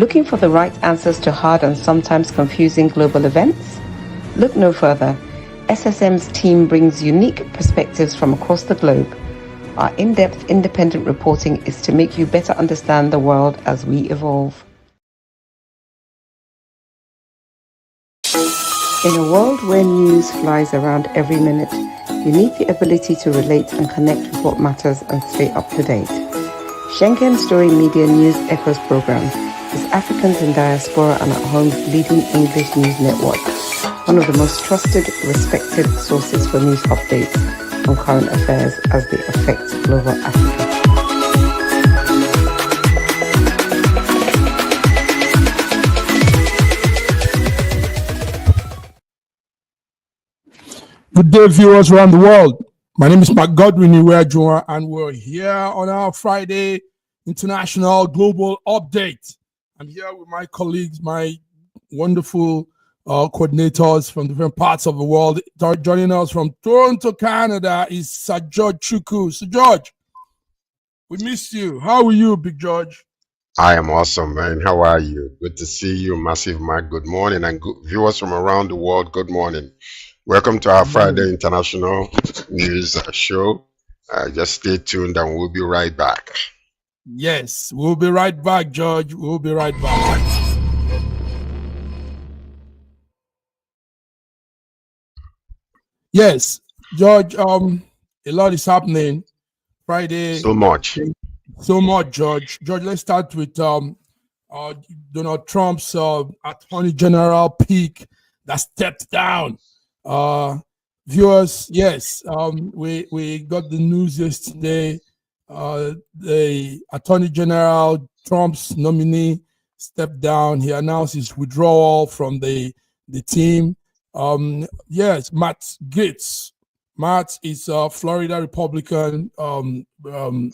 Looking for the right answers to hard and sometimes confusing global events? Look no further. SSM's team brings unique perspectives from across the globe. Our in-depth independent reporting is to make you better understand the world as we evolve. In a world where news flies around every minute, you need the ability to relate and connect with what matters and stay up to date. Schengen Story Media News Echoes program is Africans in Diaspora and at Home's leading English news network, one of the most trusted, respected sources for news updates on current affairs as they affect global Africa. Good day, viewers around the world. My name is Mark Godwin Iweajua, and we're here on our Friday International Global Update. I'm here with my colleagues, my wonderful coordinators from different parts of the world. Joining us from Toronto, Canada is Sir George Chukwu. Sir George, we missed you. How are you, Big George? I am awesome, man. How are you? Good to see you, Massive Mark. Good morning. And viewers from around the world, good morning. Welcome to our Friday International News Show. Just stay tuned and we'll be right back. Yes, we'll be right back, George. We'll be right back. Yes, George, a lot is happening. Friday. So much, George. George, let's start with Donald Trump's Attorney General pick that stepped down. Viewers, yes, we got the news yesterday. The Attorney General, Trump's nominee, stepped down. He announced his withdrawal from the team. Yes, Matt Gaetz. Matt is a Florida Republican candidate.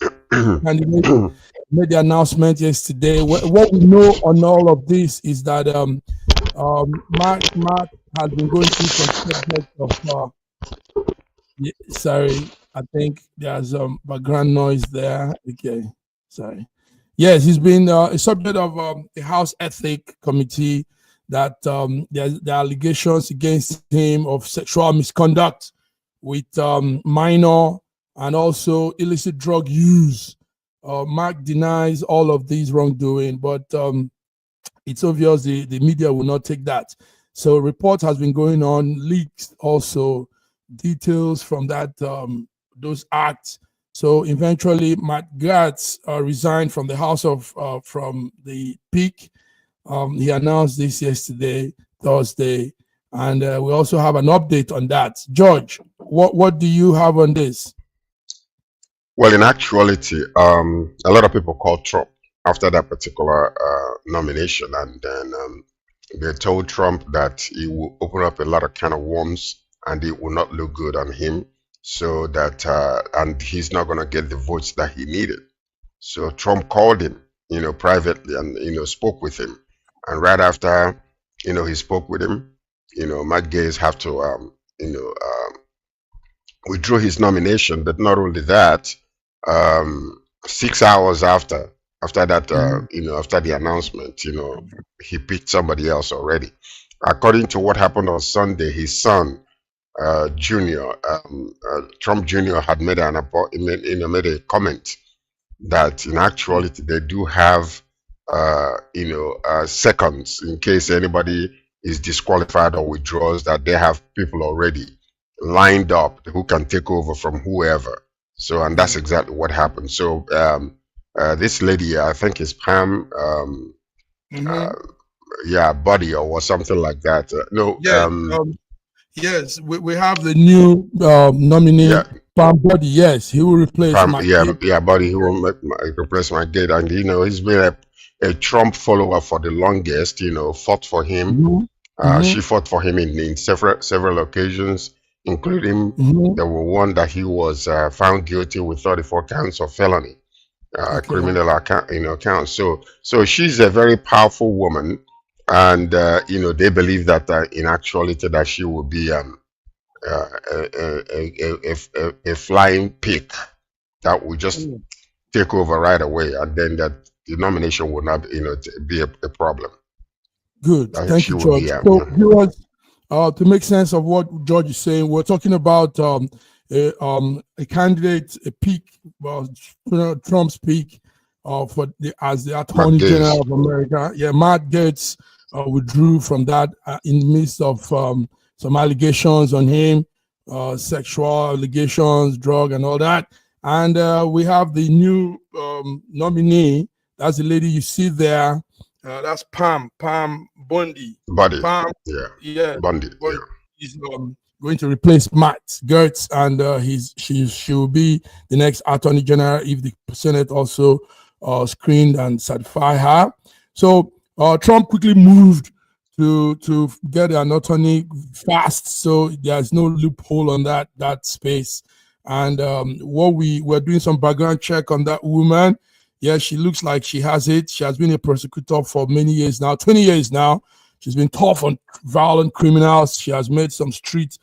Made the announcement yesterday. What we know on all of this is that Matt has been going through some segments of sorry, I think there's background noise there. Okay, sorry. Yes, he's been a subject of the House Ethics Committee that there are allegations against him of sexual misconduct with minor and also illicit drug use. Mark denies all of these wrongdoing, but it's obvious the media will not take that. So report has been going on, leaks also, details from that those acts. So eventually, Matt Gaetz resigned from the House of from the peak. He announced this yesterday, Thursday, and we also have an update on that. George, what do you have on this? Well, in actuality, a lot of people called Trump after that particular nomination, and then they told Trump that he will open up a lot of can of worms and it will not look good on him, so that and he's not going to get the votes that he needed. So Trump called him, privately, and spoke with him, and right after he spoke with him, Matt Gaetz have to withdrew his nomination. But not only that, 6 hours after that, after the announcement, he picked somebody else already. According to what happened on Sunday, his son, Junior, Trump Jr. had made made a comment that in actuality they do have, seconds in case anybody is disqualified or withdraws, that they have people already lined up who can take over from whoever. So, and that's exactly what happened. So, this lady, I think is Pam, Buddy or something like that. Yes, we have the new nominee, Pam Buddy. Yes, he will replace Pam, Buddy, he will replace Matt Gaetz, and he's been a Trump follower for the longest. Fought for him. She fought for him in several occasions, including there were one that he was found guilty with 34 counts of felony, criminal account. So she's a very powerful woman, and they believe that in actuality that she will be a flying pig that will just take over right away, and then that the nomination will not, be a problem. Good. Thank She you, will George. be, So, viewers, to make sense of what George is saying, we're talking about a candidate, a peak, well, Trump's peak as the Attorney General of America. Yeah, Matt Gaetz withdrew from that in the midst of some allegations on him, sexual allegations, drug, and all that. And we have the new nominee. That's the lady you see there. That's Pam Bondi. Pam, Bondi. Yeah. He's going to replace Matt Gaetz, and she will be the next Attorney General if the Senate also screened and certify her. So Trump quickly moved to get an attorney fast, so there's no loophole on that space. And we're doing some background check on that woman. Yeah, she looks like she has it. She has been a prosecutor for many years now, 20 years now. She's been tough on violent criminals. She has made some streets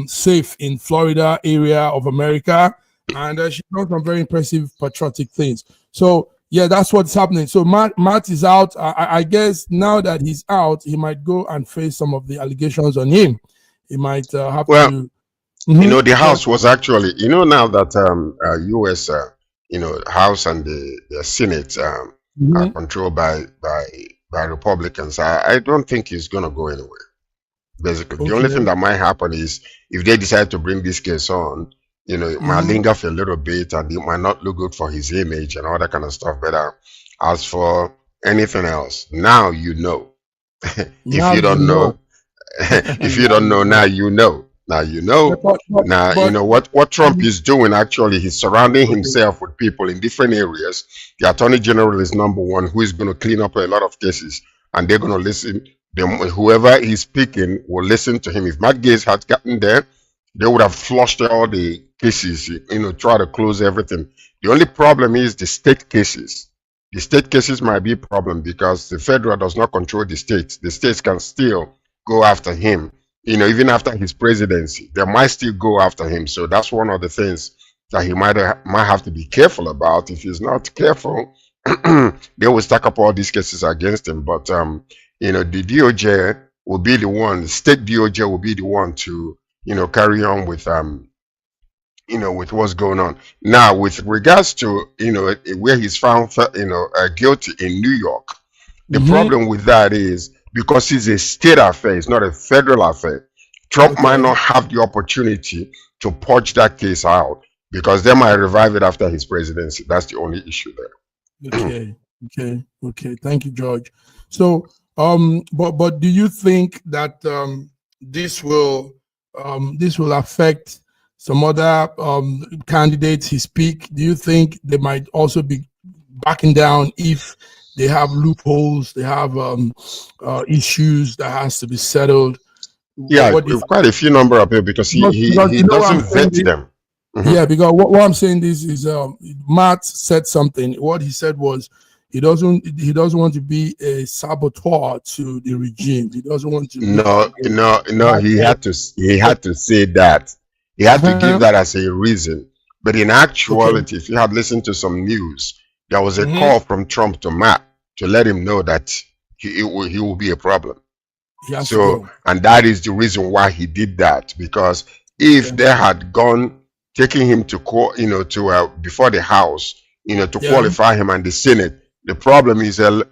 safe in Florida area of America. And she's done some very impressive patriotic things. So, yeah, that's what's happening. So Matt is out. I guess now that he's out, he might go and face some of the allegations on him. He might have to... the House was actually, now that U.S., House and the Senate are controlled by Republicans, I don't think he's going to go anywhere. Basically, the only thing that might happen is if they decide to bring this case on, it might linger for a little bit and it might not look good for his image and all that kind of stuff. But as for anything else, now you know. If you don't know, if you don't know, now you know. Now you know. What Trump is doing. Actually, he's surrounding himself with people in different areas. The Attorney General is number one, who is going to clean up a lot of cases, and they're going to listen. Whoever he's picking will listen to him. If Matt Gaetz had gotten there, they would have flushed all the cases. Try to close everything. The only problem is the state cases. The state cases might be a problem because the federal does not control the states. The states can still go after him. Even after his presidency, they might still go after him. So that's one of the things that he might have to be careful about. If he's not careful, they will stack up all these cases against him. But the DOJ will be the one, the state DOJ will be the one to carry on with with what's going on now. With regards to where he's found guilty in New York, the problem with that is, because it's a state affair, it's not a federal affair, Trump might not have the opportunity to purge that case out because they might revive it after his presidency. That's the only issue there. Okay. Thank you, George. So, but do you think that this will affect some other candidates he speak? Do you think they might also be backing down if they have loopholes, they have issues that has to be settled? Yeah, quite a few number of people because he doesn't vet them. Yeah, because what I'm saying is Matt said something. What he said was he doesn't want to be a saboteur to the regime. He doesn't want to. No. He had to say that. He had to give that as a reason. But in actuality, if you had listened to some news, there was a call from Trump to Matt to let him know that he will be a problem. And that is the reason why he did that. Because if they had taking him to court, before the House, to qualify him and the Senate, the problem is the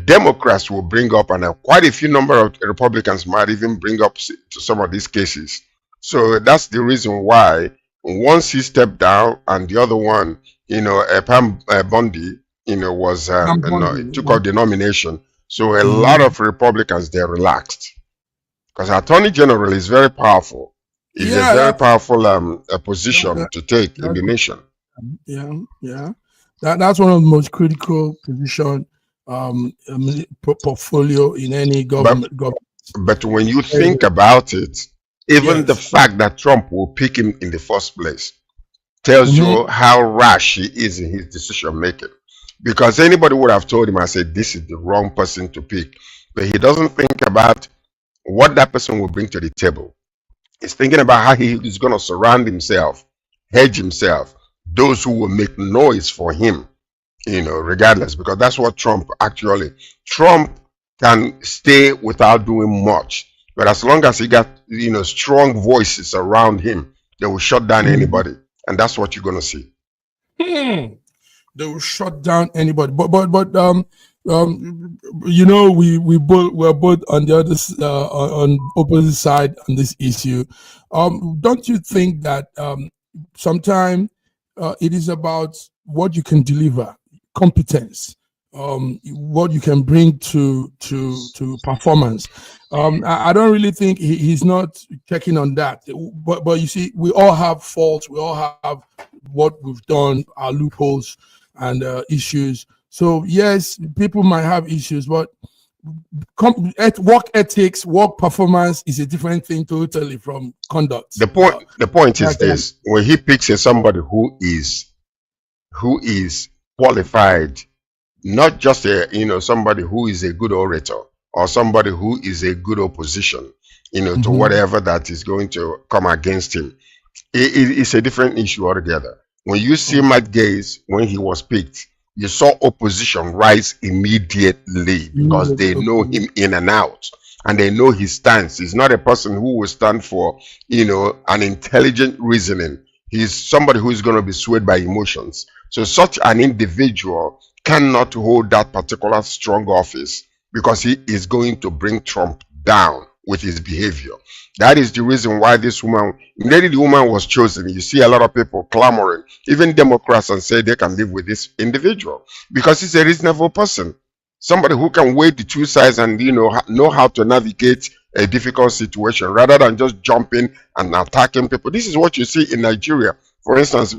Democrats will bring up, and quite a few number of Republicans might even bring up to some of these cases. So that's the reason why once he stepped down and the other one, Pam Bondi, took out the nomination. So a lot of Republicans, they're relaxed because Attorney General is very powerful. It's a very powerful position to take in the nation. Yeah. That's one of the most critical position portfolio in any government. But when you think about it, even the fact that Trump will pick him in the first place tells you how rash he is in his decision making. Because anybody would have told him, I said, this is the wrong person to pick. But he doesn't think about what that person will bring to the table. He's thinking about how he is going to surround himself, hedge himself, those who will make noise for him. regardless, because that's what Trump can stay without doing much. But as long as he got, strong voices around him, they will shut down anybody. And that's what you're going to see. They will shut down anybody. But we're both on the other on opposite side on this issue. Don't you think that sometimes it is about what you can deliver, competence, what you can bring to performance. I don't really think he's not checking on that. But you see, we all have faults. We all have what we've done, our loopholes and issues. So yes, people might have issues, but work ethics, work performance is a different thing totally from conduct. The point is this: when he picks somebody who is qualified, not just somebody who is a good orator or somebody who is a good opposition, to whatever that is going to come against him. It's a different issue altogether. When you see Matt Gaetz, when he was picked, you saw opposition rise immediately because they know him in and out and they know his stance. He's not a person who will stand for, an intelligent reasoning. He's somebody who is going to be swayed by emotions. So such an individual cannot hold that particular strong office because he is going to bring Trump down with his behavior. That is the reason why this woman, immediately the woman was chosen, you see a lot of people clamoring, even Democrats, and say they can live with this individual because he's a reasonable person. Somebody who can weigh the two sides and know how to navigate a difficult situation rather than just jumping and attacking people. This is what you see in Nigeria. For instance,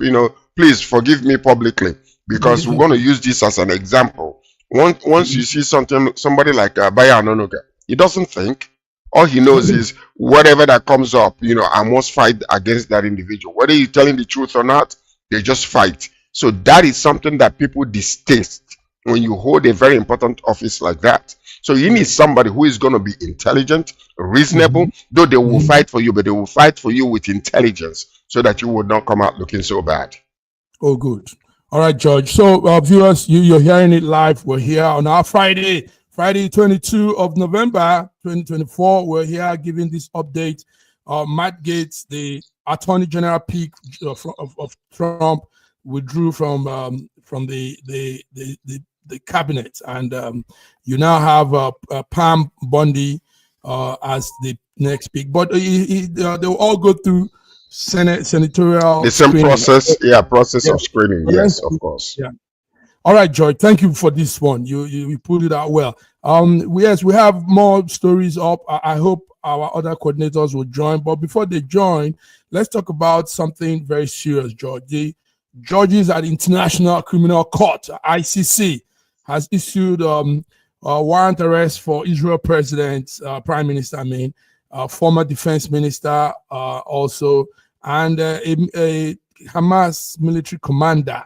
please forgive me publicly because we're going to use this as an example. Once you see somebody like Baya Anonoga, he doesn't think. All he knows is whatever that comes up, I must fight against that individual. Whether you're telling the truth or not, they just fight. So that is something that people distaste when you hold a very important office like that. So you need somebody who is going to be intelligent, reasonable, though they will fight for you, but they will fight for you with intelligence so that you will not come out looking so bad. Oh, good. All right, George. So viewers, you're hearing it live. We're here on our Friday 22 of November, 2024. We're here giving this update. Matt Gaetz, the Attorney General pick of Trump, withdrew from the cabinet, and you now have Pam Bondi as the next pick. But they will all go through senatorial the same screening. Process of screening. Yes, of course. Yeah. All right, George. Thank you for this one. You pulled it out well. Yes, we have more stories up. I hope our other coordinators will join. But before they join, let's talk about something very serious, George. The judges at the International Criminal Court, ICC, has issued a warrant arrest for Israel President, Prime Minister, former Defense Minister, also, and a Hamas military commander.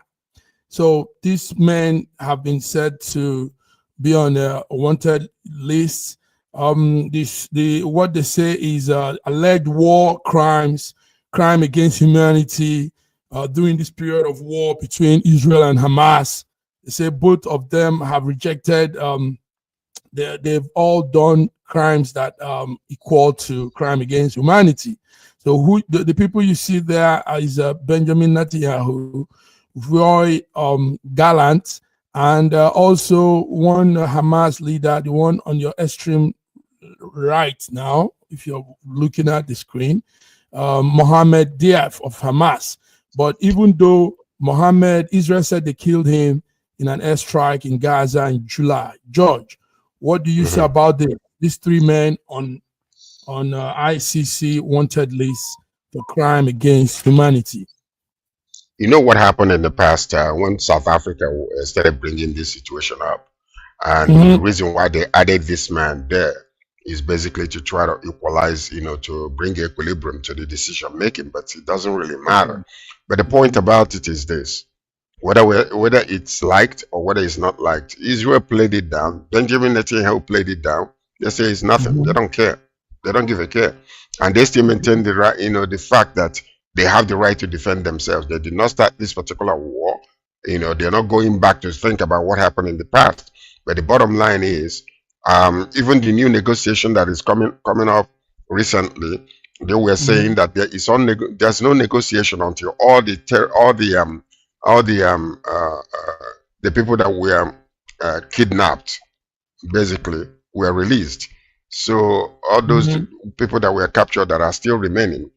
So these men have been said to be on a wanted list. What they say is alleged war crimes, crime against humanity during this period of war between Israel and Hamas. They say both of them have rejected. They've all done crimes that equal to crime against humanity. So the people you see there is Benjamin Netanyahu, Roy Gallant, and also one Hamas leader, the one on your extreme right now, if you're looking at the screen, Mohammed Diaf of Hamas. But even though Israel said they killed him in an airstrike in Gaza in July. George, what do you say about these three men on ICC wanted list for crime against humanity? You know what happened in the past when South Africa started bringing this situation up, and the reason why they added this man there is basically to try to equalize, to bring equilibrium to the decision making, but it doesn't really matter. But the point about it is this: whether it's liked or whether it's not liked, Israel played it down. Benjamin Netanyahu played it down. They say it's nothing. They don't care. They don't give a care, and they still maintain the right, the fact that they have the right to defend themselves. They did not start this particular war. You know, they're not going back to think about what happened in the past. But the bottom line is, even the new negotiation that is coming up recently, they were saying that there's no negotiation until all the people that were kidnapped basically were released. So all those people that were captured that are still remaining,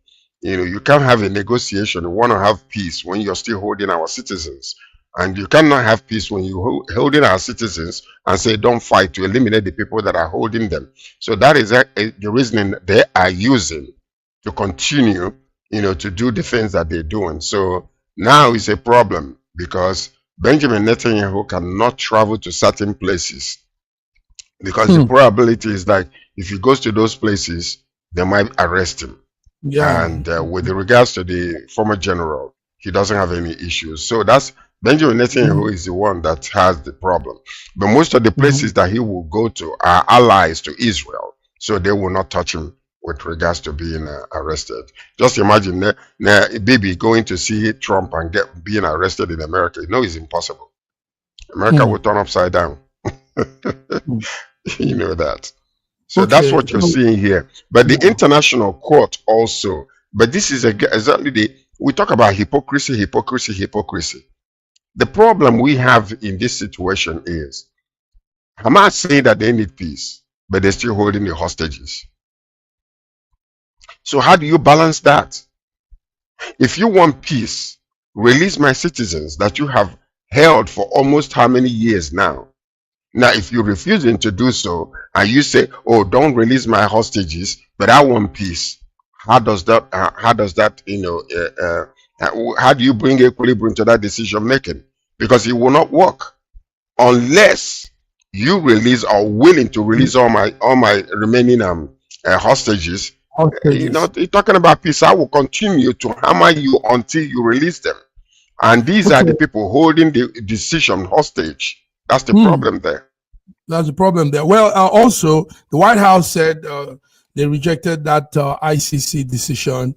you know, you can't have a negotiation. You want to have peace when you're still holding our citizens. And you cannot have peace when you're holding our citizens and say, don't fight, to eliminate the people that are holding them. So that is the reasoning they are using to continue, you know, to do the things that they're doing. So now it's a problem because Benjamin Netanyahu cannot travel to certain places because the probability is like if he goes to those places, they might arrest him. Yeah. And with regards to the former general, he doesn't have any issues. So that's Benjamin Netanyahu is the one that has the problem. But most of the places that he will go to are allies to Israel, so they will not touch him with regards to being arrested. Just imagine Bibi going to see Trump and being arrested in America. You know, it's impossible. America will turn upside down. You know that. So that's what you're seeing here. But the international court also, but this is exactly we talk about hypocrisy. The problem we have in this situation is Hamas saying that they need peace, but they're still holding the hostages. So how do you balance that? If you want peace, release my citizens that you have held for almost how many years now? Now, if you're refusing to do so, and you say, "Oh, don't release my hostages, but I want peace," how does that? You know? How do you bring equilibrium to that decision making? Because it will not work unless you release or willing to release all my remaining hostages. You know, you're talking about peace. I will continue to hammer you until you release them, and these are the people holding the decision hostage. That's the problem there. That's the problem there. Well, also, the White House said they rejected that ICC decision.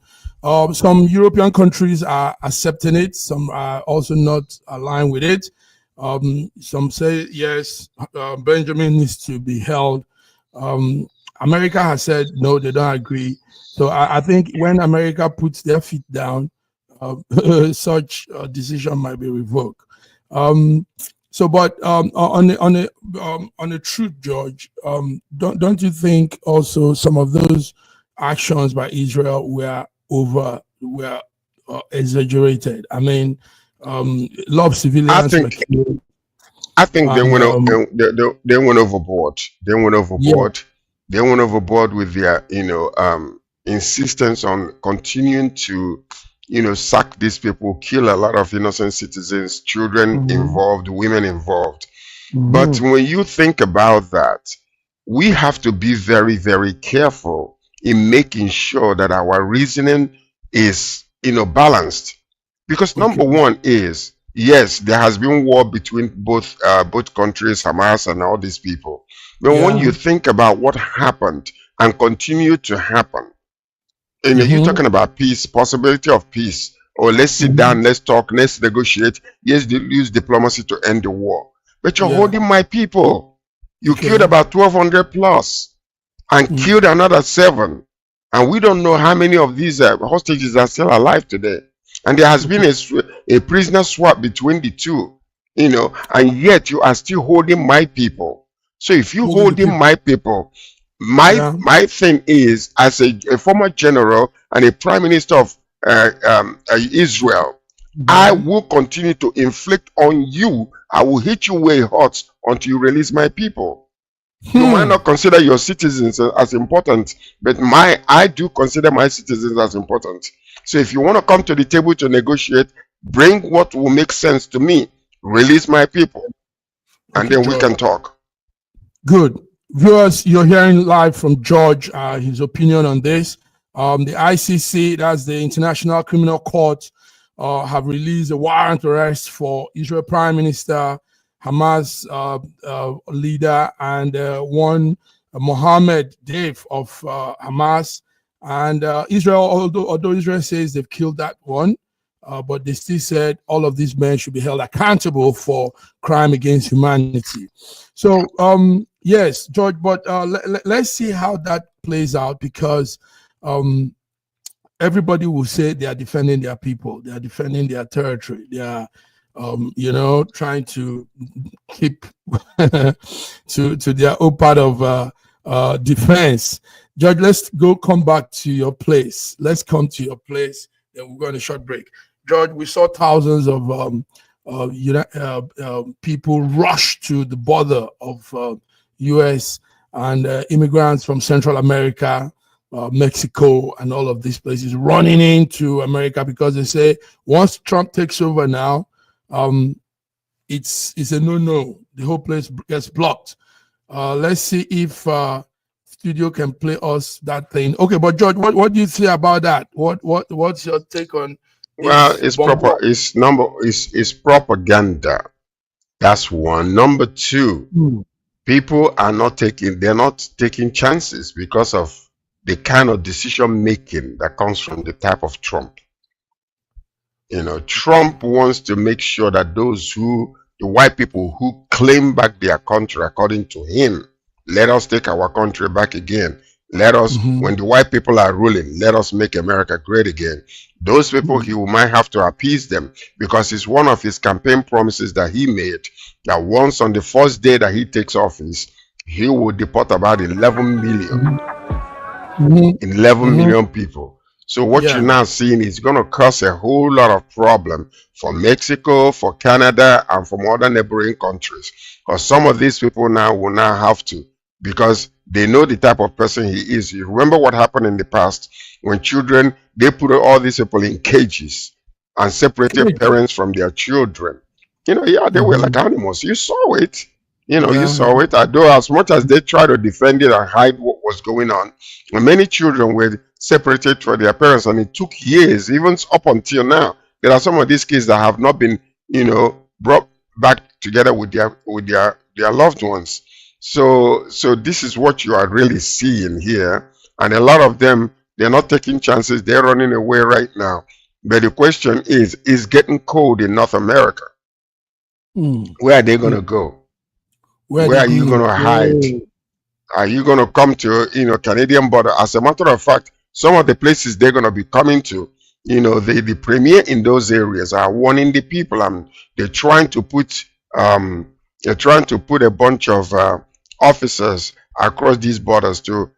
Some European countries are accepting it. Some are also not aligned with it. Some say, yes, Benjamin needs to be held. America has said, no, they don't agree. So I think when America puts their feet down, such a decision might be revoked. But on the truth, George, don't you think also some of those actions by Israel were exaggerated? I mean, a lot of civilians were killed. I think they went overboard. They went overboard. Yeah. They went overboard with their insistence on continuing to sack these people, kill a lot of innocent citizens, children involved, women involved. But when you think about that, we have to be very, very careful in making sure that our reasoning is, balanced. Because number one is, yes, there has been war between both countries, Hamas and all these people. But when you think about what happened and continue to happen, and you're talking about peace, possibility of peace, or let's sit down, let's talk, let's negotiate. Yes, use diplomacy to end the war. But you're holding my people. You killed about 1,200 plus and killed another 7. And we don't know how many of these hostages are still alive today. And there has been a prisoner swap between the two, and yet you are still holding my people. So if you holding my people, my thing is, as a former general and a prime minister of Israel, I will continue to inflict on you. I will hit you where it hurts until you release my people. You might not consider your citizens as important, but I do consider my citizens as important. So if you want to come to the table to negotiate, bring what will make sense to me. Release my people, and then we can talk. Good. Viewers, you're hearing live from George, his opinion on this. The ICC, that's the International Criminal Court, have released a warrant arrest for Israel Prime Minister, Hamas leader, and one Mohammed Deif of Hamas. And Israel, although Israel says they've killed that one, but they still said all of these men should be held accountable for crime against humanity. So, yes, George, but let's see how that plays out, because everybody will say they are defending their people, they are defending their territory, they are, trying to keep to their own part of defense. George, let's come back to your place. Let's come to your place. Then we're going to short break. George, we saw thousands of people rush to the border of U.S. and immigrants from Central America, Mexico, and all of these places running into America, because they say once Trump takes over now, it's a no. The whole place gets blocked. Let's see if studio can play us that thing. Okay, but George, what do you say about that? What's your take on? Well, it's propaganda. That's one. Number two, people are not taking chances because of the kind of decision making that comes from the type of Trump. Trump wants to make sure that the white people who claim back their country, according to him, let us take our country back again. Let us, when the white people are ruling, let us make America great again. Those people, he might have to appease them, because it's one of his campaign promises that he made, that once on the first day that he takes office, he will deport about 11 million. 11 million people. So what you're now seeing is going to cause a whole lot of problem for Mexico, for Canada, and from other neighboring countries. Because some of these people now will now have to, because they know the type of person he is. You remember what happened in the past when children, they put all these people in cages and separated parents from their children. They were like animals. You saw it. You saw it. Although as much as they try to defend it and hide what was going on, many children were separated from their parents, and it took years, even up until now. There are some of these kids that have not been, brought back together with their loved ones. So this is what you are really seeing here, and a lot of them, they're not taking chances. They're running away right now. But the question is getting cold in North America. Where are they going to go? Where are you going to hide? Are you going to come to, Canadian border? As a matter of fact, some of the places they're going to be coming to, the premier in those areas are warning the people, and they're trying to put a bunch of officers across these borders to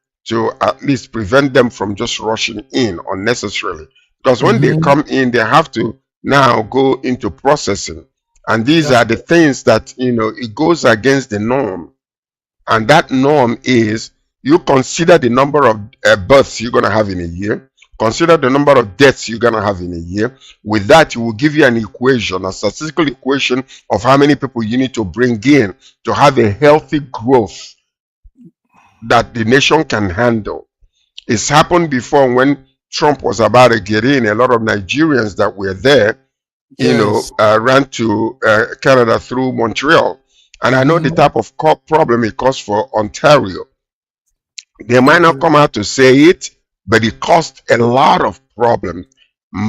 at least prevent them from just rushing in unnecessarily. Because when they come in, they have to now go into processing. And these are the things that, it goes against the norm. And that norm is, you consider the number of births you're going to have in a year. Consider the number of deaths you're going to have in a year. With that, it will give you an equation, a statistical equation of how many people you need to bring in to have a healthy growth that the nation can handle. It's happened before when Trump was about to get in. A lot of Nigerians that were there, ran to Canada through Montreal. And I know the type of problem it caused for Ontario. They might not come out to say it, but it caused a lot of problems.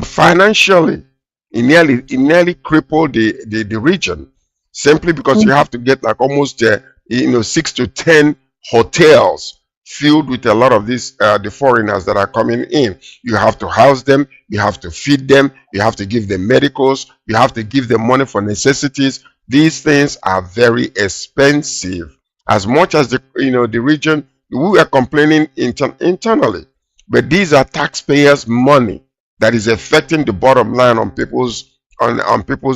Financially, it nearly crippled the region, simply because you have to get like almost 6 to 10 hotels filled with a lot of these the foreigners that are coming in. You have to house them, you have to feed them, you have to give them medicals, you have to give them money for necessities. These things are very expensive. As much as the region, we were complaining internally, but these are taxpayers' money that is affecting the bottom line on people's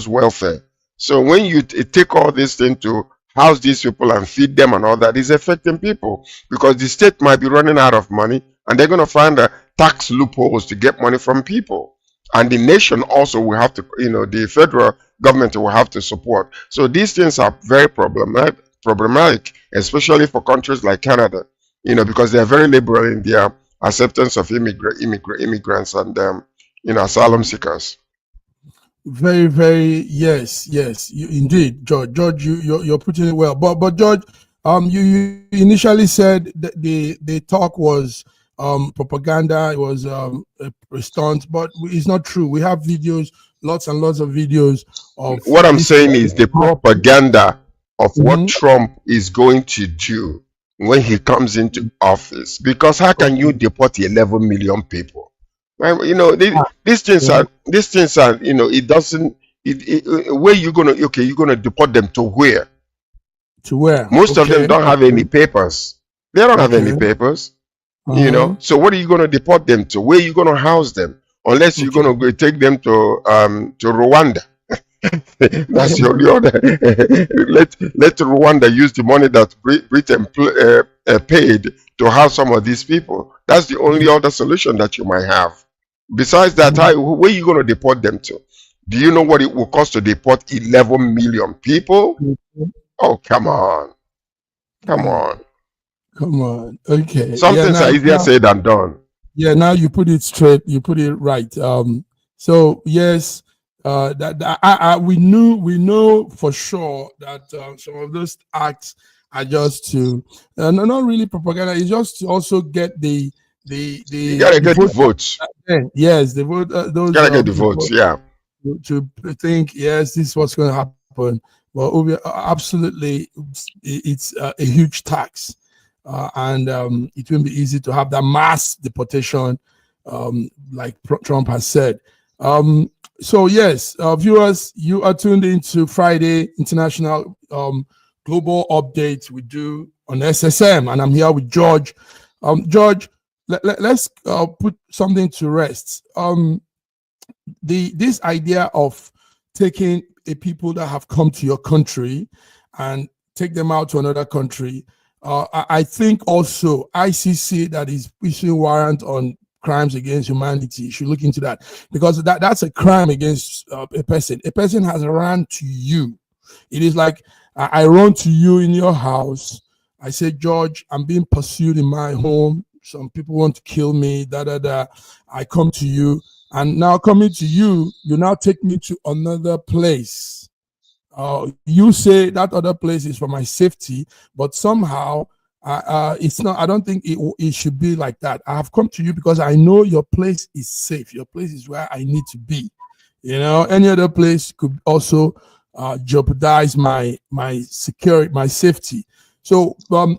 welfare. So when you take all this thing to house these people and feed them and all that, is affecting people, because the state might be running out of money, and they're going to find tax loopholes to get money from people. And the nation also will have to, the federal government will have to support. So these things are very problematic, especially for countries like Canada, because they're very liberal in their acceptance of immigrants and asylum seekers. Very, very, yes, indeed, George. George, you're putting it well. But George, you initially said that the talk was propaganda. It was a stunt, but it's not true. We have videos, lots and lots of videos of what I'm saying is the propaganda of what Mhm. Trump is going to do when he comes into office. Because how can you deport 11 million people? Right? You know, these things Yeah. are, you know, it doesn't. Where you gonna you're gonna deport them to where? To where? Most of them Okay. don't have any papers. They don't have any Okay. papers. You Uh-huh. know, so what are you going to deport them to? Where are you going to house them? Unless you're Okay. going to go take them to Rwanda. That's the only other. let Rwanda use the money that Britain paid to house some of these people. That's the only other solution that you might have. Besides that, where are you going to deport them to? Do you know what it will cost to deport 11 million people? Oh, come on. Come on. Come on. Okay. Some Yeah. things are easier said than done. Yeah, now you put it straight. You put it right. So yes, we know for sure that some of those acts are just to not really propaganda. It's just to also get the You gotta get the votes. Yes, the vote. Those Gotta get the votes. Yeah. To think yes, this is what's going to happen. Well, absolutely, it's a huge tax. And it won't be easy to have that mass deportation, like Trump has said. So yes, viewers, you are tuned into Friday International Global Update we do on SSM, and I'm here with George. George, let's put something to rest. This idea of taking a people that have come to your country and take them out to another country. I think also ICC that is issuing warrant on crimes against humanity should look into that, because that's a crime against a person. A person has run to you. It is like I run to you in your house. I say, George, I'm being pursued in my home. Some people want to kill me. I come to you, and now coming to you, you now take me to another place. You say that other place is for my safety, but somehow it's not. I don't think it should be like that. I have come to you because I know your place is safe. Your place is where I need to be. You know, any other place could also jeopardize my security, my safety. So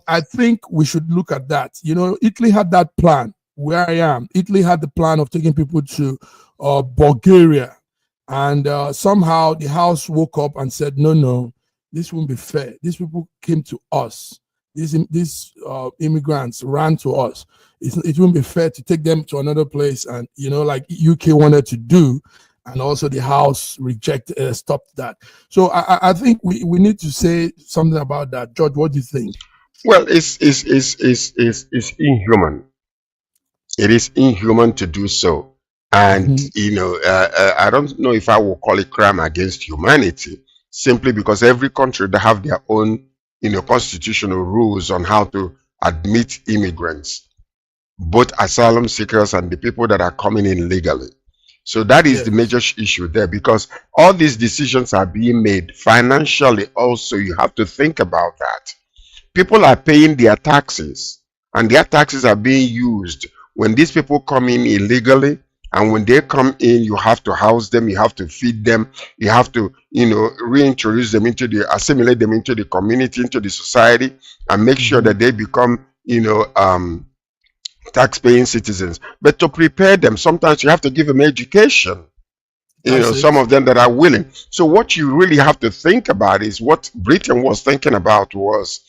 I think we should look at that. You know, Italy had that plan. Where I am, Italy had the plan of taking people to Bulgaria. And somehow the house woke up and said, no, this won't be fair. These people came to us. These immigrants ran to us. It won't be fair to take them to another place. And, you know, like UK wanted to do. And also the house stopped that. So I think we need to say something about that. George, what do you think? Well, it's inhuman. It is inhuman to do so. And, you know, I don't know if I will call it crime against humanity, simply because every country, they have their own, you know, constitutional rules on how to admit immigrants, both asylum seekers and the people that are coming in legally. So that is the major issue there, because all these decisions are being made financially. Also, you have to think about that. People are paying their taxes, and their taxes are being used when these people come in illegally. And when they come in, you have to house them, you have to feed them, you have to, you know, reintroduce them assimilate them into the community, into the society, and make sure that they become, you know, tax-paying citizens. But to prepare them, sometimes you have to give them education. You know, some of them that are willing. So what you really have to think about is what Britain was thinking about was,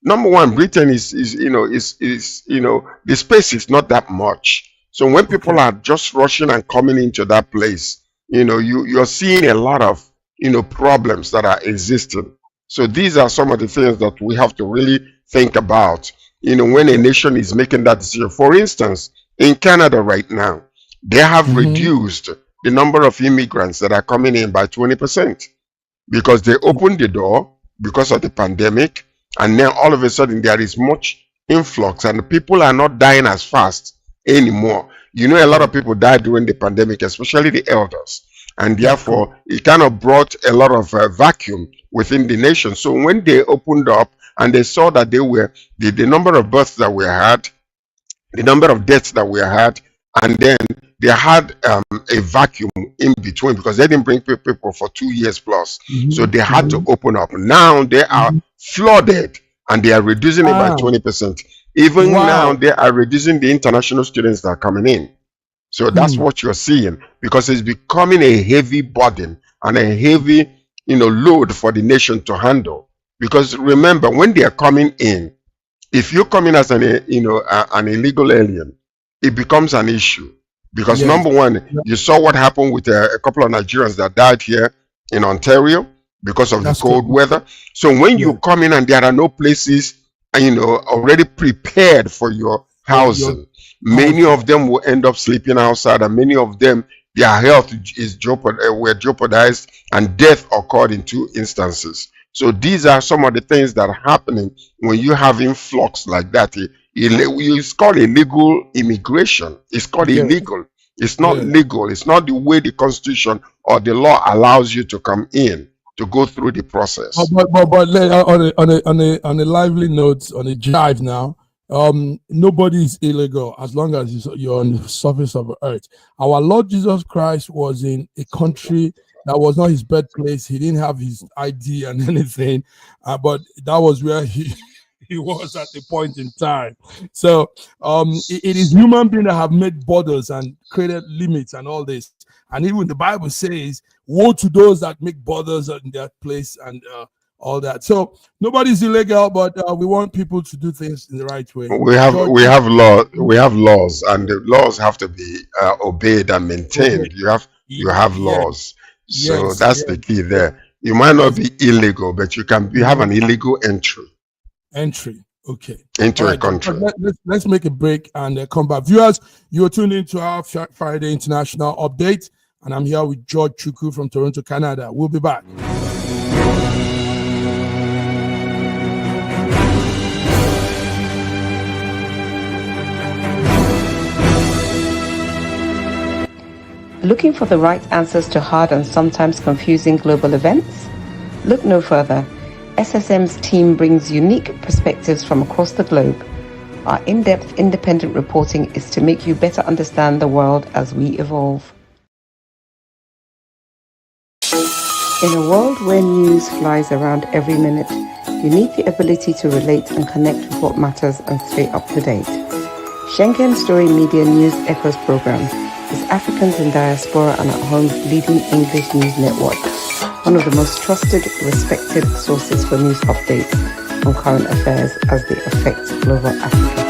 number one, Britain is the space is not that much. So when people are just rushing and coming into that place, you know, you're seeing a lot of, you know, problems that are existing. So these are some of the things that we have to really think about, you know, when a nation is making that decision. For instance, in Canada right now, they have reduced the number of immigrants that are coming in by 20%, because they opened the door because of the pandemic, and then all of a sudden there is much influx and people are not dying as fast anymore. You know, a lot of people died during the pandemic, especially the elders, and therefore it kind of brought a lot of vacuum within the nation. So when they opened up and they saw that the number of births that we had the number of deaths that we had, and then they had a vacuum in between because they didn't bring people for 2 years plus. So they had to open up. Now they are flooded and they are reducing it by 20%. Even now they are reducing the international students that are coming in. So that's what you're seeing, because it's becoming a heavy burden and a heavy, load for the nation to handle. Because remember, when they are coming in, if you come in as an illegal alien, it becomes an issue. Because number one, you saw what happened with a couple of Nigerians that died here in Ontario because of the cold weather. So when you come in and there are no places, already prepared for your housing, many of them will end up sleeping outside, and many of them, their health is were jeopardized, and death occurred in 2 instances. So these are some of the things that are happening when you have influx like that. It's called illegal immigration. It's called illegal. It's not legal. It's not the way the Constitution or the law allows you to come in to go through the process. But on a lively note, on a jive now, nobody is illegal as long as you're on the surface of the earth. Our Lord Jesus Christ was in a country that was not his birthplace. He didn't have his ID and anything, but that was where he was at the point in time. So it is human beings that have made borders and created limits and all this. And even the Bible says, woe to those that make borders in their place and all that. So nobody's illegal, but we want people to do things in the right way. We have laws, and the laws have to be obeyed and maintained. You have laws. So that's the key there. You might not be illegal, but you have an illegal entry. Okay. Into a country. Let's make a break and come back. Viewers, you're tuned into our Friday International Update, and I'm here with George Chukwu from Toronto, Canada. We'll be back. Looking for the right answers to hard and sometimes confusing global events? Look no further. SSM's team brings unique perspectives from across the globe. Our in-depth independent reporting is to make you better understand the world as we evolve. In a world where news flies around every minute, you need the ability to relate and connect with what matters and stay up to date. Schengen Story Media News Echoes program is Africans in Diaspora and at Home's leading English news network, one of the most trusted, respected sources for news updates on current affairs as they affect global Africa.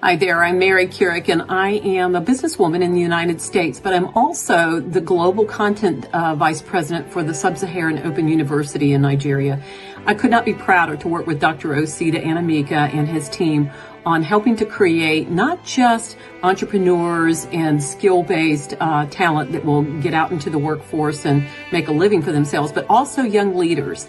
Hi there, I'm Mary Keurig, and I am a businesswoman in the United States, but I'm also the Global Content Vice President for the Sub-Saharan Open University in Nigeria. I could not be prouder to work with Dr. Osita Anamika and his team on helping to create not just entrepreneurs and skill-based talent that will get out into the workforce and make a living for themselves, but also young leaders.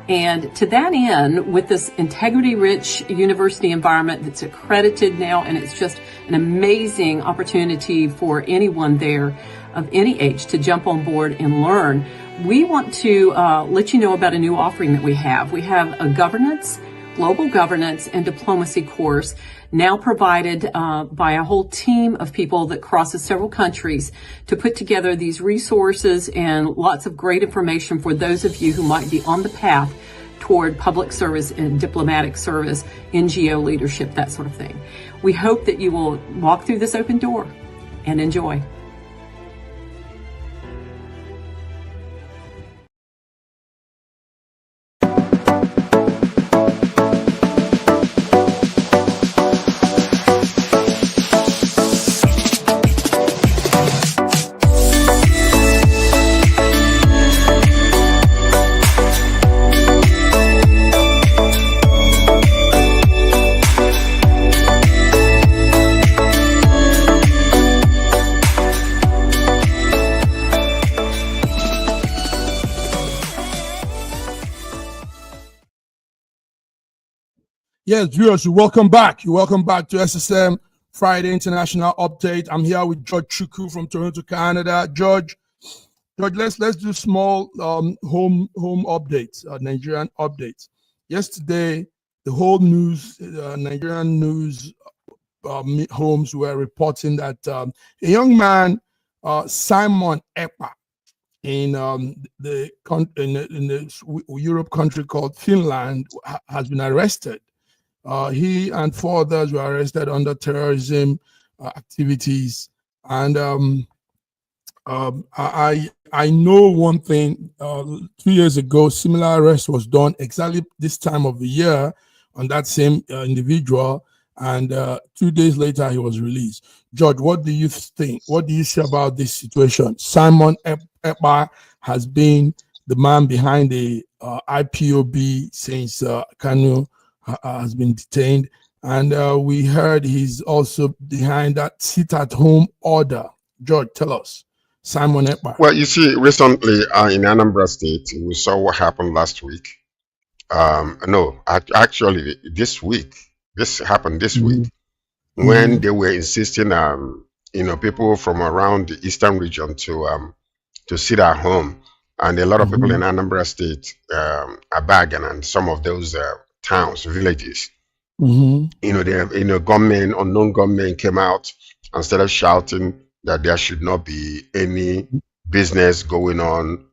And to that end, with this integrity-rich university environment that's accredited now, and it's just an amazing opportunity for anyone there of any age to jump on board and learn, we want to let you know about a new offering that we have. We have a global governance and diplomacy course now provided by a whole team of people that crosses several countries to put together these resources and lots of great information for those of you who might be on the path toward public service and diplomatic service, NGO leadership, that sort of thing. We hope that you will walk through this open door and enjoy. Yes, viewers, you're welcome back. You're welcome back to SSM Friday International Update. I'm here with George Chukwu from Toronto, Canada. George, let's do small home updates, Nigerian updates. Yesterday, the whole news, Nigerian news homes were reporting that a young man, Simon Ekpa, in the Europe country called Finland, has been arrested. He and 4 others were arrested under terrorism activities. And I know one thing. 2 years ago, similar arrest was done exactly this time of the year on that same individual. And 2 days later, he was released. George, what do you think? What do you say about this situation? Simon Ekpa has been the man behind the IPOB since Kanu has been detained. And we heard he's also behind that sit-at-home order. George, tell us. Simon Ekpa. Well, you see, recently in Anambra State, we saw what happened last week. Actually, this week. This happened this week when they were insisting, people from around the eastern region to sit at home, and a lot of people in Anambra State, Abagan, and some of those towns, villages. Gunmen, unknown gunmen came out and started shouting that there should not be any business going on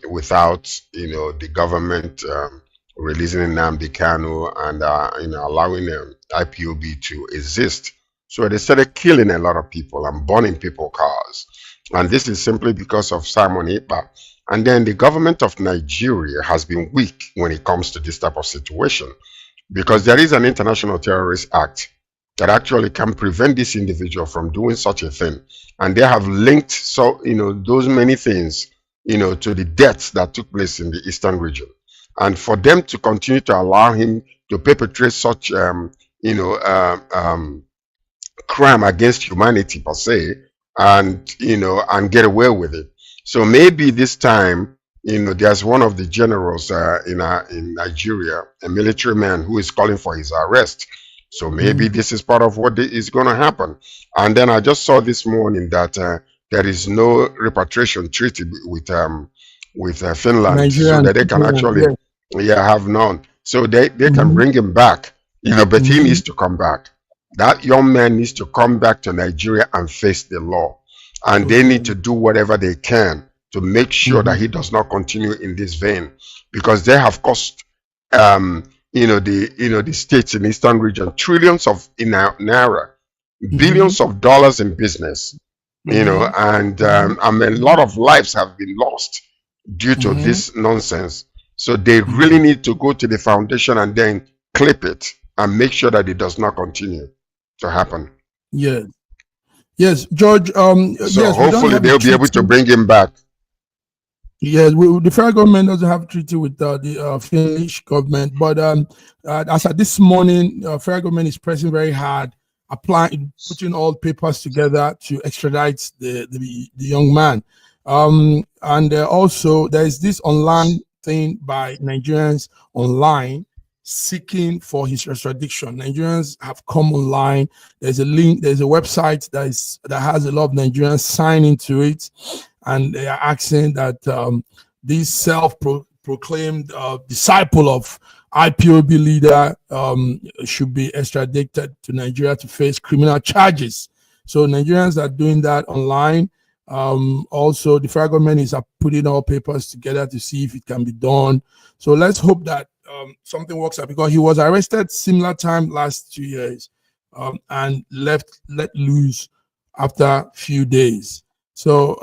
without, the government releasing Nnamdi Kanu and allowing IPOB to exist. So they started killing a lot of people and burning people's cars. And this is simply because of Simon Ekpa. And then the government of Nigeria has been weak when it comes to this type of situation, because there is an International Terrorist Act that actually can prevent this individual from doing such a thing. And they have linked those many things, to the deaths that took place in the eastern region. And for them to continue to allow him to perpetrate such, crime against humanity per se, and get away with it. So maybe this time, there's one of the generals in Nigeria, a military man, who is calling for his arrest. So maybe this is part of what is going to happen. And then I just saw this morning that there is no repatriation treaty with Finland, Nigerian, so that they can actually have none. So they can bring him back, but he needs to come back. That young man needs to come back to Nigeria and face the law. And they need to do whatever they can to make sure that he does not continue in this vein, because they have cost the states in the eastern region trillions of naira, billions of dollars in business, and a lot of lives have been lost due to this nonsense. So they really need to go to the foundation and then clip it and make sure that it does not continue to happen. Yes, George. So hopefully they'll be able to bring him back. Yes, the federal government doesn't have a treaty with the Finnish government, but as of this morning, federal government is pressing very hard, putting all papers together to extradite the young man. And also there is this online thing by Nigerians online seeking for his extradition. Nigerians have come online. There's a link. There's a website that has a lot of Nigerians signing to it, and they are asking that this self-proclaimed disciple of IPOB leader should be extradited to Nigeria to face criminal charges. So Nigerians are doing that online. Also, the federal government is putting all papers together to see if it can be done. So let's hope that something works out, because he was arrested similar time last 2 years and let loose after a few days. So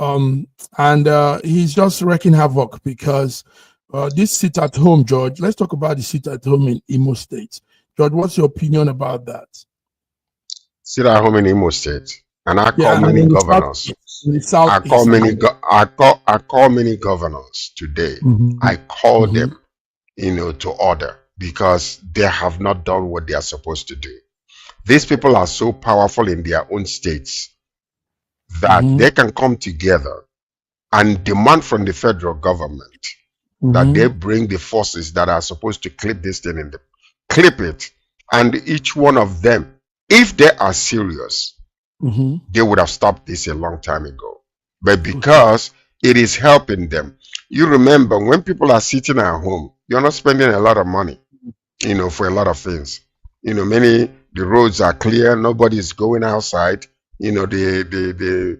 he's just wreaking havoc, because this sit at home, George. Let's talk about the sit at home in Imo State. George, what's your opinion about that? Sit at home in Imo State, and I call many governors. I call many governors today. I call them, to order, because they have not done what they are supposed to do. These people are so powerful in their own states that they can come together and demand from the federal government that they bring the forces that are supposed to clip this thing clip it, and each one of them, if they are serious, they would have stopped this a long time ago. But because it is helping them, you remember when people are sitting at home, you're not spending a lot of money, for a lot of things. The roads are clear, nobody's going outside. The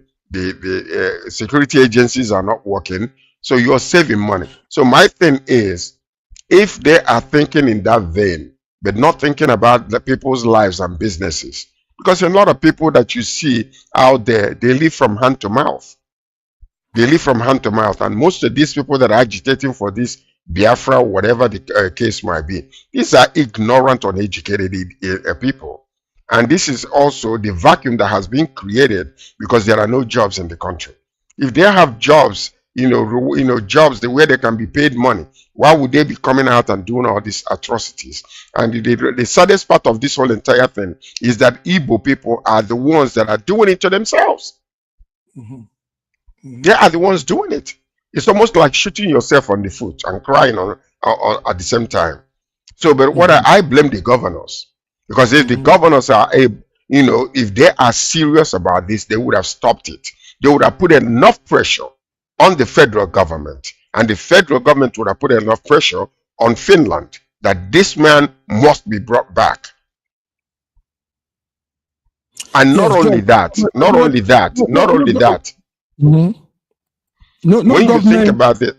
security agencies are not working, so you're saving money. So my thing is, if they are thinking in that vein, but not thinking about the people's lives and businesses, because a lot of people that you see out there, they live from hand to mouth. They live from hand to mouth, and most of these people that are agitating for this Biafra, whatever the case might be, these are ignorant, uneducated people. And this is also the vacuum that has been created because there are no jobs in the country. If they have jobs, jobs the way they can be paid money, why would they be coming out and doing all these atrocities? And the saddest part of this whole entire thing is that Igbo people are the ones that are doing it to themselves. They are the ones doing it. It's almost like shooting yourself on the foot and crying on at the same time. So, but what I blame the governors, because if the governors are able, if they are serious about this, they would have stopped it. They would have put enough pressure on the federal government, and the federal government would have put enough pressure on Finland that this man must be brought back. And not only that. No when you think about it,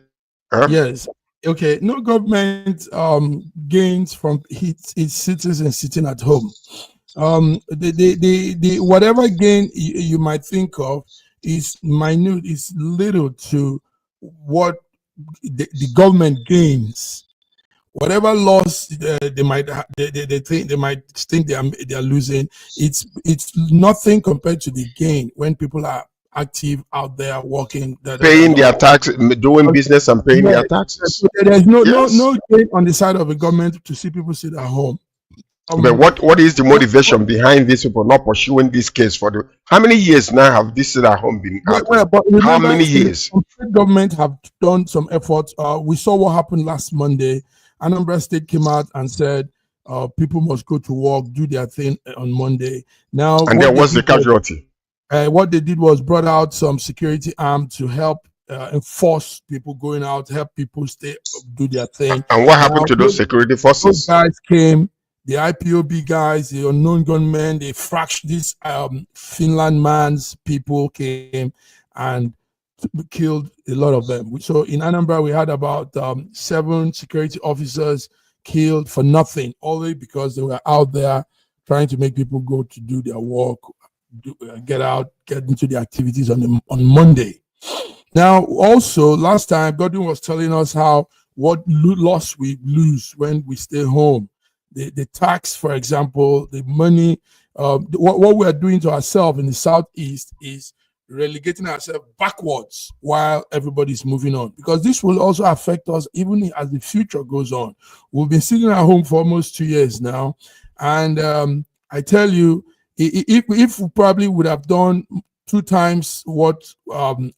yes, okay, no government gains from its citizens sitting at home. The whatever gain you might think of is minute, is little to what the government gains. Whatever loss they might think they are losing, it's nothing compared to the gain when people are active out there working, paying their taxes, doing business and paying their taxes. There's no gain on the side of the government to see people sit at home. But what is the motivation behind these people not pursuing this case for the how many years now have this sit at home been? How many years? The government have done some efforts. We saw what happened last Monday. Anambra State came out and said people must go to work, do their thing on Monday. Now, and there was the casualty. What they did was brought out some security arm to help enforce people going out, help people do their thing. And what happened to those security forces? Those guys came, the IPOB guys, the unknown gunmen, they fractured this Finland man's people came and killed a lot of them. So in Anambra, we had about 7 security officers killed for nothing, only because they were out there trying to make people go to do their work, get into the activities on Monday. Now, also, last time, Godwin was telling us what loss we lose when we stay home. The tax, for example, the money, what we are doing to ourselves in the Southeast is relegating ourselves backwards while everybody's moving on, because this will also affect us even as the future goes on. We've been sitting at home for almost 2 years now, and I tell you, if we probably would have done 2 times what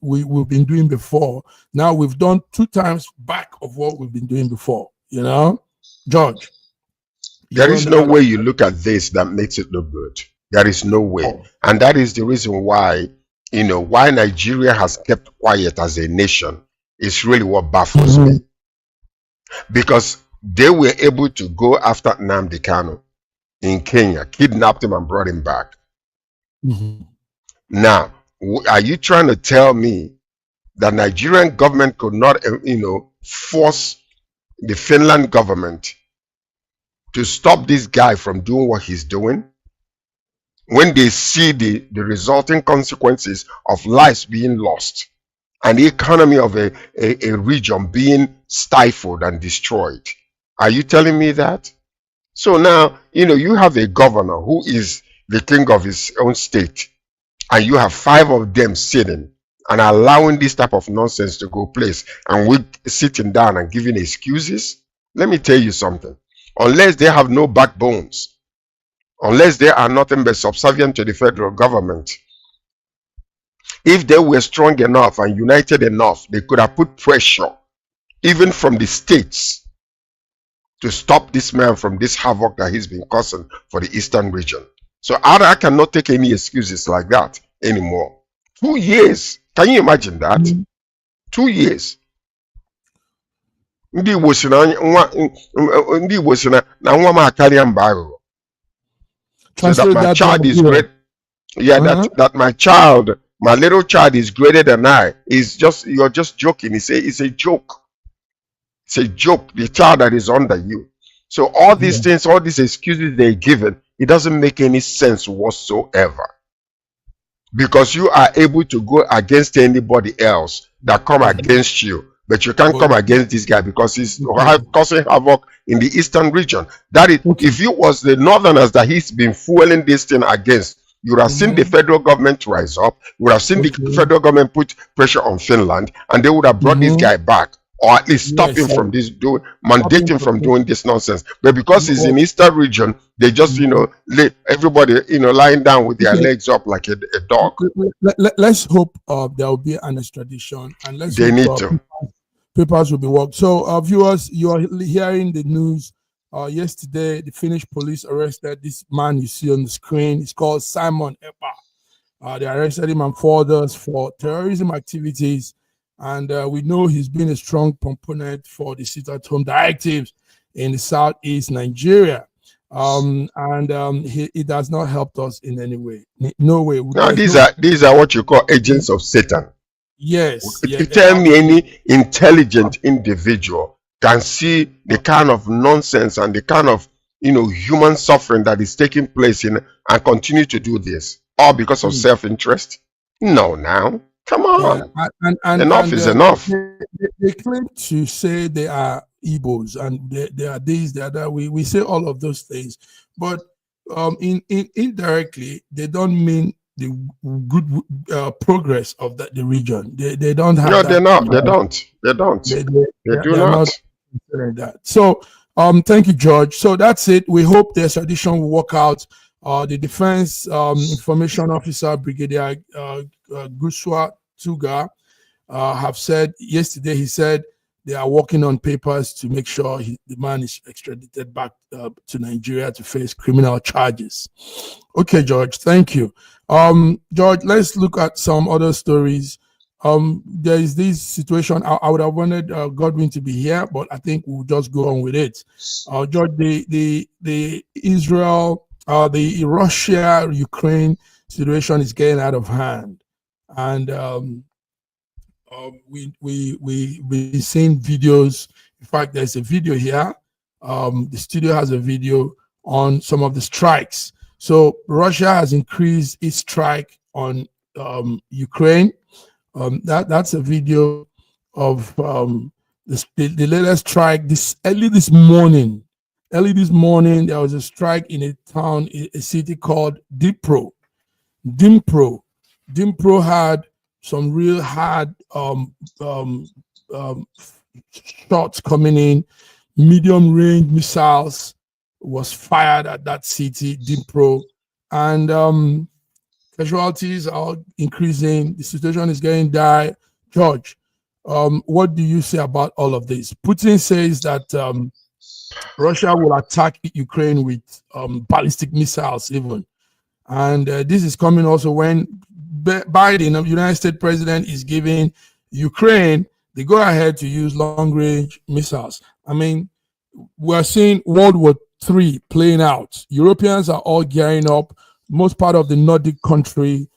we've been doing before, now we've done 2 times back of what we've been doing before. George, there is no way you look at this that makes it look good. There is no way, and that is the reason why why Nigeria has kept quiet as a nation is really what baffles me, because they were able to go after Nnamdi Kanu in Kenya, kidnapped him and brought him back. Now, are you trying to tell me that Nigerian government could not, force the Finland government to stop this guy from doing what he's doing when they see the resulting consequences of lives being lost and the economy of a region being stifled and destroyed? Are you telling me that? So now, you have a governor who is the king of his own state, and you have 5 of them sitting and allowing this type of nonsense to go place, and we sitting down and giving excuses. Let me tell you something. Unless they have no backbones, unless they are nothing but subservient to the federal government, if they were strong enough and united enough, they could have put pressure, even from the states, to stop this man from this havoc that he's been causing for the eastern region. So I cannot take any excuses like that anymore. 2 years. Can you imagine that? 2 years. Ndị Igbo si na nwa m akarịa mba aghụghọ. So that my child is great. Yeah, that my child, my little child is greater than I. You're just joking. It's a joke. It's a joke. The child that is under you. So all these things, all these excuses they're given, it doesn't make any sense whatsoever. Because you are able to go against anybody else that come against you. But you can't come against this guy because he's causing havoc in the eastern region. That is, if it was the northerners that he's been fueling this thing against, you would have seen the federal government rise up. You would have seen the federal government put pressure on Finland, and they would have brought this guy back, or at least stop him from mandate him from doing this nonsense. But because he's in eastern region, they just, everybody, lying down with their legs up like a dog. Let's hope there will be an extradition, and they need to. Papers will be worked. So, viewers, you are hearing the news. Yesterday, the Finnish police arrested this man you see on the screen. It's called Simon Epa. They arrested him and 4 others for terrorism activities. And we know he's been a strong component for the sit-at-home directives in the southeast Nigeria. It has not helped us in any way. No way. Now, these are what you call agents of Satan. Yes. Tell me any intelligent individual can see the kind of nonsense and the kind of human suffering that is taking place and continue to do this, all because of self-interest? No, now. Come on. Enough is enough. They claim to say they are Igbos and they are this, they are that. We say all of those things, but indirectly they don't mean the good progress of the region. They don't have. No, they're not. They don't. They do not. That. So, thank you, George. So that's it. We hope the extradition will work out. The Defense Information Officer, Brigadier Guswa Tuga, have said yesterday. He said they are working on papers to make sure the man is extradited back to Nigeria to face criminal charges. Okay, George. Thank you. George, let's look at some other stories. There is this situation. I would have wanted Godwin to be here, but I think we'll just go on with it. George, the Russia-Ukraine situation is getting out of hand, and we've been seeing videos. In fact, there's a video here. The studio has a video on some of the strikes. So Russia has increased its strike on Ukraine. That's a video of the latest strike. Early this morning, there was a strike in a town, a city called Dnipro. Dnipro had some real hard shots coming in. Medium range missiles was fired at that city, Dnipro, and casualties are increasing. The situation is getting dire. George, what do you say about all of this? Putin says that Russia will attack Ukraine with ballistic missiles even. And this is coming also when Biden, the United States president, is giving Ukraine the go-ahead to use long-range missiles. I mean, we're seeing World War III playing out. Europeans are all gearing up. Most part of the Nordic country,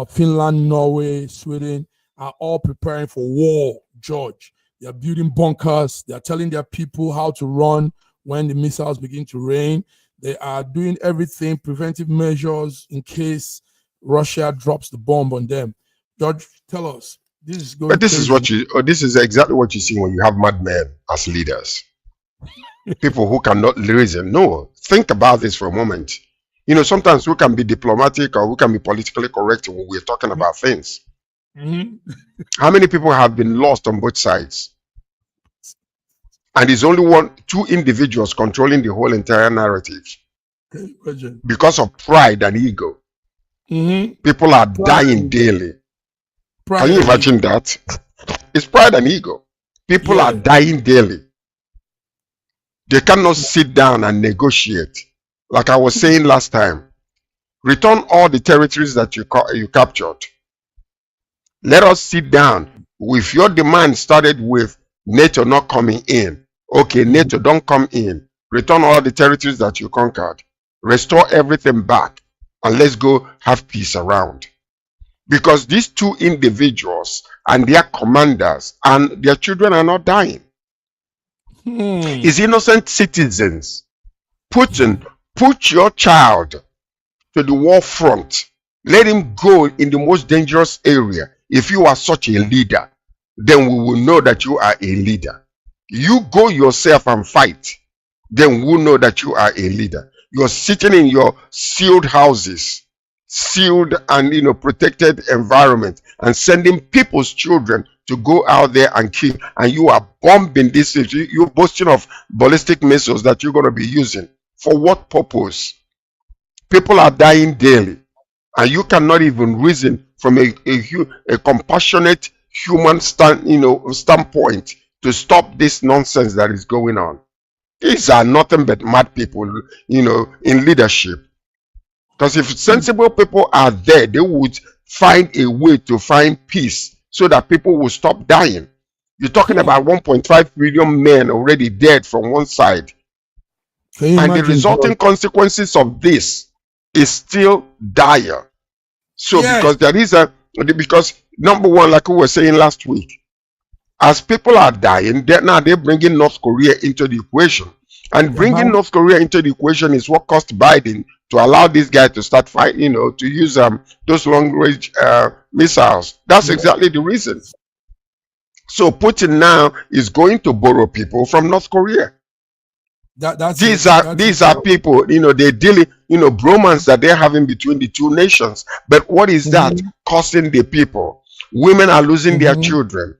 Finland, Norway, Sweden, are all preparing for war, George. They are building bunkers. They are telling their people how to run when the missiles begin to rain. They are doing everything, preventive measures in case Russia drops the bomb on them. George, tell us. This is going. But this is exactly what you see when you have madmen as leaders. People who cannot reason. No, think about this for a moment. Sometimes we can be diplomatic or we can be politically correct when we're talking about things. How many people have been lost on both sides? And there's only 2 individuals controlling the whole entire narrative. Because of pride and ego. People are dying daily. Can you imagine that? It's pride and ego. People are dying daily. They cannot sit down and negotiate. Like I was saying last time, return all the territories that you captured. Let us sit down. If your demand started with NATO not coming in, okay, NATO don't come in. Return all the territories that you conquered. Restore everything back, and let's go have peace around. Because these two individuals and their commanders and their children are not dying. It's innocent citizens. Putin, put your child to the war front. Let him go in the most dangerous area. If you are such a leader, then we will know that you are a leader. You go yourself and fight, then we'll know that you are a leader. You're sitting in your sealed houses, sealed and protected environment, and sending people's children to go out there and kill, and you are bombing this city. You're boasting of ballistic missiles that you're going to be using. For what purpose? People are dying daily, and you cannot even reason from a compassionate human standpoint to stop this nonsense that is going on. These are nothing but mad people, in leadership. Because if sensible people are there, they would find a way to find peace so that people will stop dying. You're talking about 1.5 million men already dead from one side. And the resulting consequences of this is still dire. So because number one, like we were saying last week, as people are dying, they're bringing North Korea into the equation. And bringing North Korea into the equation is what cost Biden to allow this guy to start fighting, to use those long-range missiles. That's exactly the reason. So Putin now is going to borrow people from North Korea. These are people, they're dealing, bromance that they're having between the two nations. But what is that costing the people? Women are losing their children.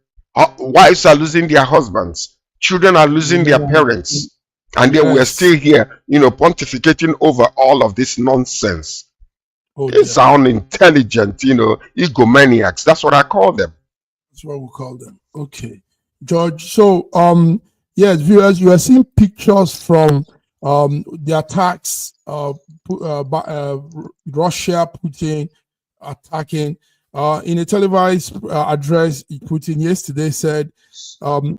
Wives are losing their husbands. Children are losing their parents. And they were still here, pontificating over all of this nonsense. It's unintelligent, egomaniacs. That's what I call them. That's what we call them. Okay. George, so, yes, viewers, you are seeing pictures from the attacks, Russia, Putin attacking. In a televised address, Putin yesterday said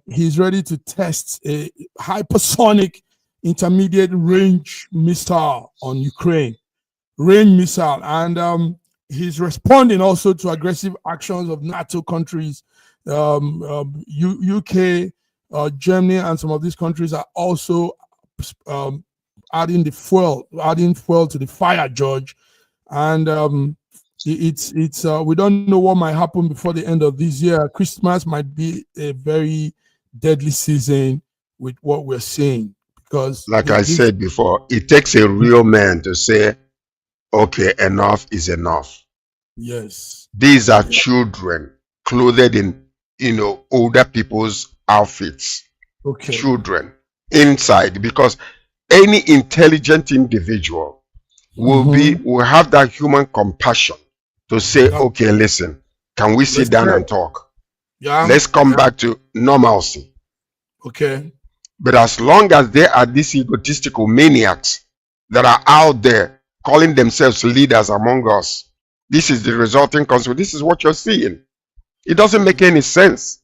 he's ready to test a hypersonic intermediate range missile on Ukraine, and he's responding also to aggressive actions of NATO countries. UK, Germany, and some of these countries are also adding fuel to the fire, George, and it's we don't know what might happen before the end of this year. Christmas might be a very deadly season with what we're seeing, because like I said before, it takes a real man to say, okay, enough is enough. Yes, these are children clothed in older people's outfits. okay, Children inside, because any intelligent individual will have that human compassion to say, okay, listen, can we sit down and talk? Yeah, let's come back to normalcy. Okay. But as long as there are these egotistical maniacs that are out there calling themselves leaders among us, this is the resulting consequence. This is what you're seeing. It doesn't make any sense.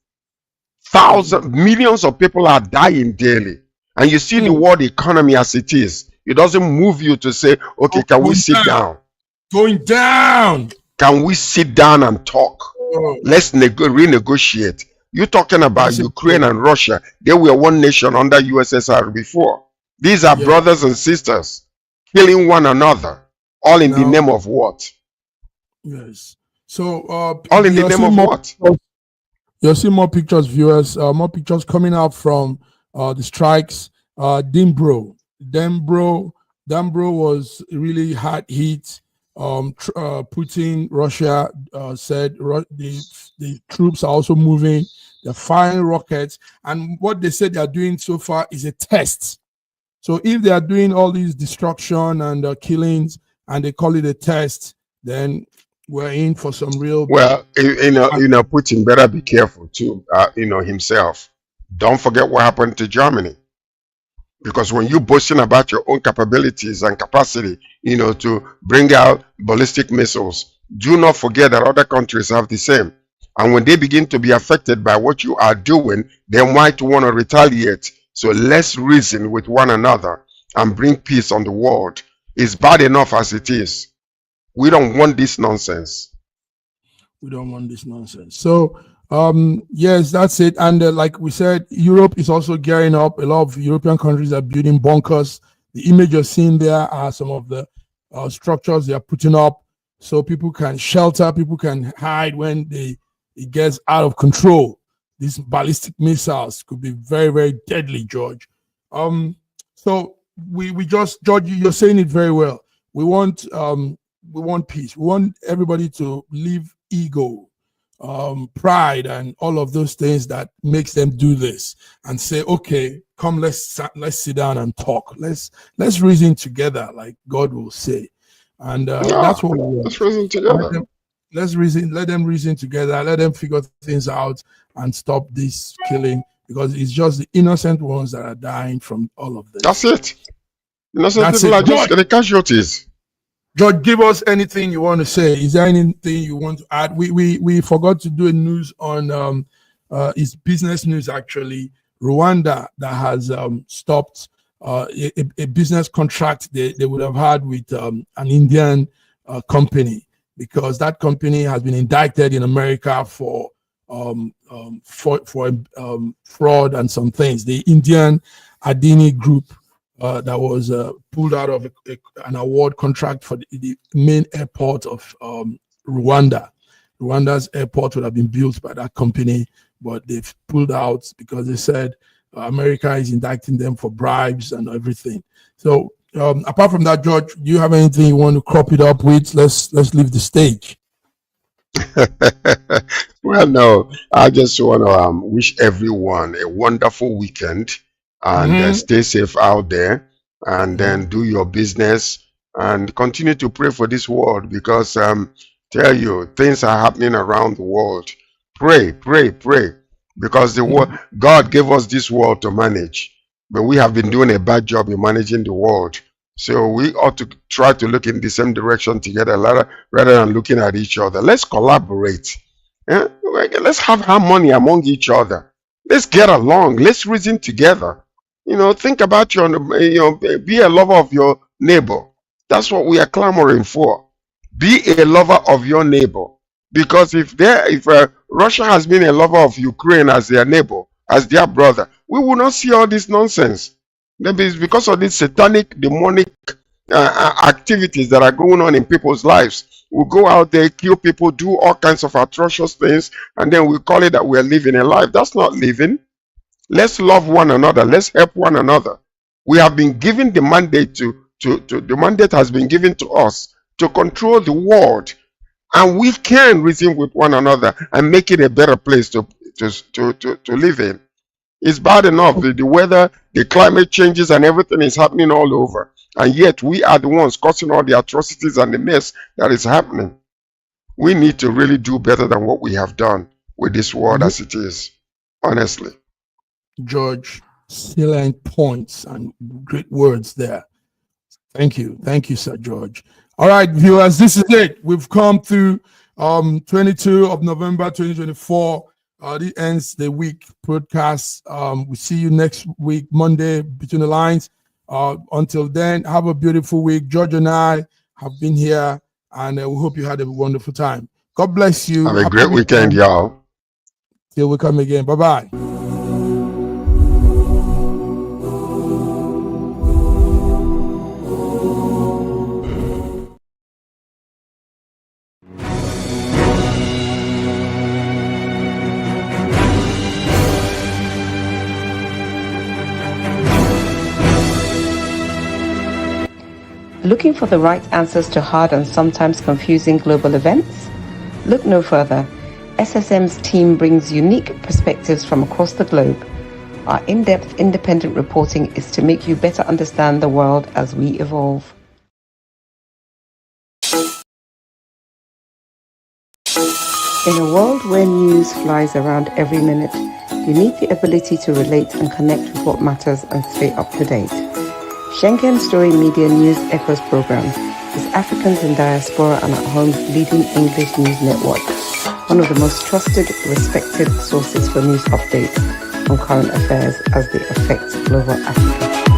Millions of people are dying daily, and you see the world economy as it is. It doesn't move you to say, okay, can we sit down? Going down. Can we sit down and talk? Let's renegotiate. You're talking about Ukraine and Russia. They were one nation under USSR before. These are brothers and sisters killing one another, all in the name of what? Yes. So all in the name of what? You'll see more pictures, viewers. More pictures coming out from the strikes. Dnipro was really hard hit. Putin, Russia said the troops are also moving. They're firing rockets, and what they said they are doing so far is a test. So if they are doing all these destruction and killings, and they call it a test, then we're in for some real. Well, Putin better be careful too. Himself. Don't forget what happened to Germany. Because when you're boasting about your own capabilities and capacity, to bring out ballistic missiles, do not forget that other countries have the same. And when they begin to be affected by what you are doing, they might want to retaliate. So let's reason with one another and bring peace on the world. It's bad enough as it is. We don't want this nonsense. We don't want this nonsense. So, yes, that's it. And like we said, Europe is also gearing up. A lot of European countries are building bunkers. The image you're seeing there are some of the structures they are putting up so people can shelter, people can hide when it gets out of control. These ballistic missiles could be very, very deadly, George. So we just, George, you're saying it very well. We want peace. We want everybody to leave ego, pride, and all of those things that makes them do this, and say, okay, come, let's sit down and talk. Let's reason together, like God will say, and that's what we want. Let's reason together. Let them reason together. Let them figure things out and stop this killing, because it's just the innocent ones that are dying from all of this. That's it. Innocent people are just the casualties. George, give us anything you want to say. Is there anything you want to add? We forgot to do a news on it's business news actually. Rwanda that has stopped a business contract they would have had with an Indian company, because that company has been indicted in America for fraud and some things. The Indian Adini group that was pulled out of an award contract for the main airport of Rwanda. Rwanda's airport would have been built by that company, but they've pulled out because they said America is indicting them for bribes and everything. So apart from that, George, do you have anything you want to crop it up with? Let's leave the stage. Well, no, I just want to wish everyone a wonderful weekend, and stay safe out there, and then do your business and continue to pray for this world, because tell you, things are happening around the world. Pray, because the world, God gave us this world to manage, but we have been doing a bad job in managing the world. So we ought to try to look in the same direction together rather than looking at each other. Let's collaborate. Let's have harmony among each other. Let's get along. Let's reason together. Think about be a lover of your neighbor. That's what we are clamoring for. Be a lover of your neighbor. Because if Russia has been a lover of Ukraine as their neighbor, as their brother, we will not see all this nonsense. Maybe it's because of these satanic, demonic activities that are going on in people's lives. We go out there, kill people, do all kinds of atrocious things, and then we call it that we're living a life. That's not living. Let's love one another. Let's help one another. We have been given the mandate the mandate has been given to us to control the world, and we can reason with one another and make it a better place to live in. It's bad enough. The weather, the climate changes, and everything is happening all over. And yet we are the ones causing all the atrocities and the mess that is happening. We need to really do better than what we have done with this world as it is. Honestly. George, salient points and great words there. Thank you, Sir George. All right, viewers, this is it. We've come through 22 of November 2024. This ends the week podcast. We see you next week, Monday, Between the Lines. Until then, have a beautiful week. George and I have been here, and we hope you had a wonderful time. God bless you. Have a great weekend, y'all. Till we come again. Bye-bye. Looking for the right answers to hard and sometimes confusing global events? Look no further. SSM's team brings unique perspectives from across the globe. Our in-depth independent reporting is to make you better understand the world as we evolve. In a world where news flies around every minute, you need the ability to relate and connect with what matters and stay up to date. Schengen Story Media News Echoes program is Africans in Diaspora and at Home's leading English news network, one of the most trusted, respected sources for news updates on current affairs as they affect global Africa.